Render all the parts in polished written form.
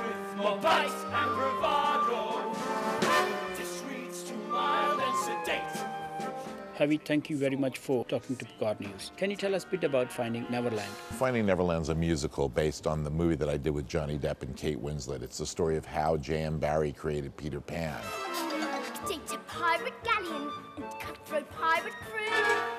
with more vice and bravado. This reads too mild and sedate. Harvey, thank you very much for talking to Pukaar News. Can you tell us a bit about Finding Neverland? Finding Neverland's a musical based on the movie that I did with Johnny Depp and Kate Winslet. It's the story of how J.M. Barrie created Peter Pan. Date a pirate galleon and cutthroat pirate crew.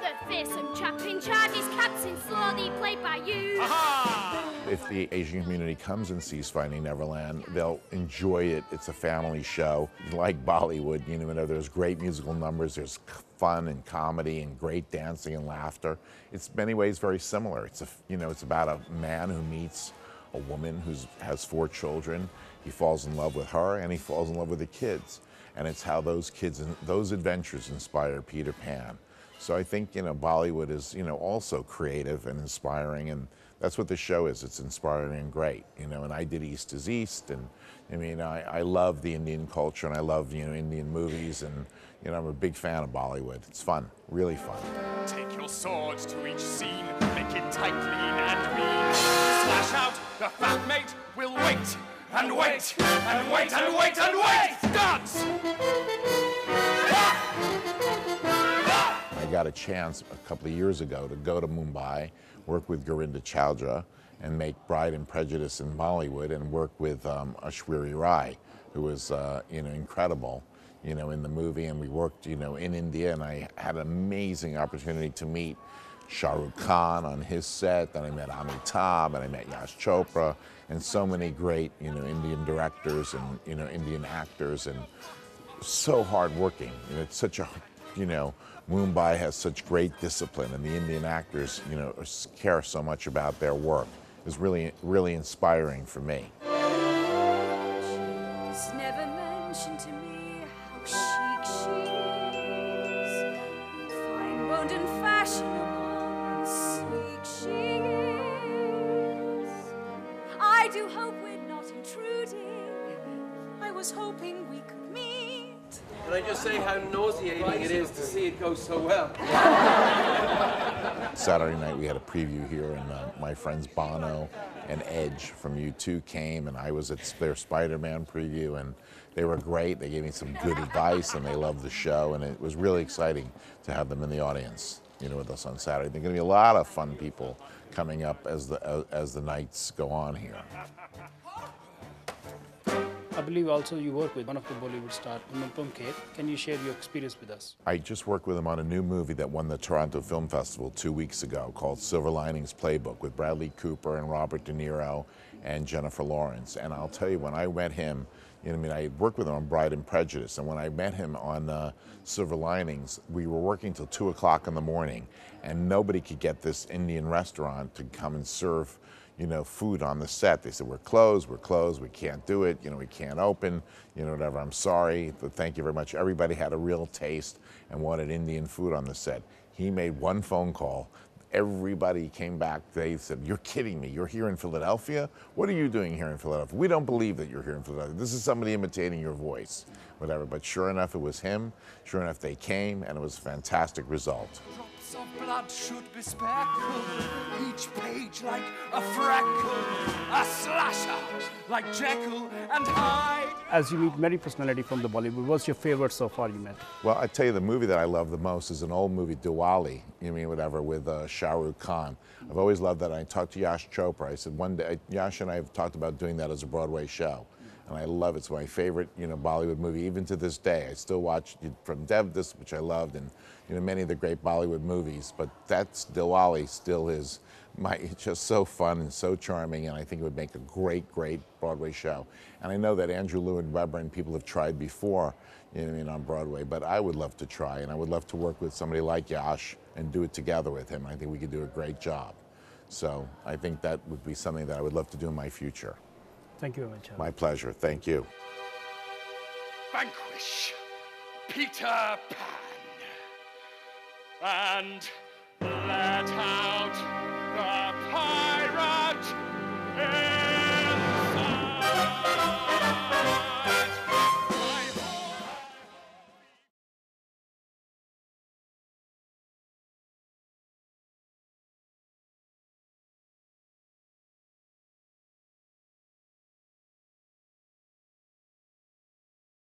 The fearsome chap in charge is Captain Slothy, played by you. Aha! If the Asian community comes and sees Finding Neverland, they'll enjoy it. It's a family show. Like Bollywood, you know, there's great musical numbers, there's fun and comedy and great dancing and laughter. It's in many ways very similar. It's it's about a man who meets a woman who has 4 children. He falls in love with her and he falls in love with the kids. And it's how those kids and those adventures inspire Peter Pan. So I think, Bollywood is, also creative and inspiring, and that's what the show is. It's inspiring and great, and I did East is East, and I love the Indian culture, and I love, Indian movies, and, I'm a big fan of Bollywood. It's fun, really fun. Take your swords to each scene, make it tight, lean, and mean. Slash out, the fat mate will wait, and wait, and wait, and wait, and wait! Dance! I got a chance a couple of years ago to go to Mumbai, work with Gorinda Chowdhury, and make Bride and Prejudice in Bollywood, and work with Aishwarya Rai, who was incredible, in the movie. And we worked, in India, and I had an amazing opportunity to meet Shah Rukh Khan on his set. Then I met Anupam, and I met Yash Chopra, and so many great, Indian directors and Indian actors, and so hardworking. It's such a, Mumbai has such great discipline, and the Indian actors, care so much about their work. It was really, really inspiring for me. She's never mentioned to me how chic she is, fine-boned and fashionable and sleek she is. I do hope we're not intruding. I was hoping we could meet. Can I just say how nauseating it is to see it go so well? Saturday night we had a preview here, and my friends Bono and Edge from U2 came, and I was at their Spider-Man preview, and they were great. They gave me some good advice, and they loved the show, and it was really exciting to have them in the audience, with us on Saturday. There are going to be a lot of fun people coming up as the nights go on here. I believe also you work with one of the Bollywood stars, Anupam Kher. Can you share your experience with us? I just worked with him on a new movie that won the Toronto Film Festival 2 weeks ago called Silver Linings Playbook, with Bradley Cooper and Robert De Niro and Jennifer Lawrence. And I'll tell you, when I met him, I worked with him on Bride and Prejudice, and when I met him on Silver Linings, we were working till 2 o'clock in the morning, and nobody could get this Indian restaurant to come and serve food on the set. They said, we're closed, we can't do it, we can't open, whatever, I'm sorry, but thank you very much. Everybody had a real taste and wanted Indian food on the set. He made one phone call. Everybody came back. They said, you're kidding me. You're here in Philadelphia? What are you doing here in Philadelphia? We don't believe that you're here in Philadelphia. This is somebody imitating your voice, whatever. But sure enough, it was him. Sure enough, they came, and it was a fantastic result. Drops of blood should be speckled, each page like a freckle, a slasher like Jekyll and Hyde. As you meet many personalities from the Bollywood, what's your favorite so far you met? Well, I tell you, the movie that I love the most is an old movie, Diwali, whatever, with Shah Rukh Khan. I've always loved that. I talked to Yash Chopra. I said one day, Yash and I have talked about doing that as a Broadway show. And I love it. It's my favorite, Bollywood movie, even to this day. I still watch From Devdas, which I loved, and many of the great Bollywood movies. But that's Diwali still is it's just so fun and so charming, and I think it would make a great, great Broadway show. And I know that Andrew Lloyd Webber and people have tried before, on Broadway. But I would love to try, and I would love to work with somebody like Yash and do it together with him. I think we could do a great job. So I think that would be something that I would love to do in my future. Thank you very much. My pleasure. Thank you. Vanquish Peter Pan and let out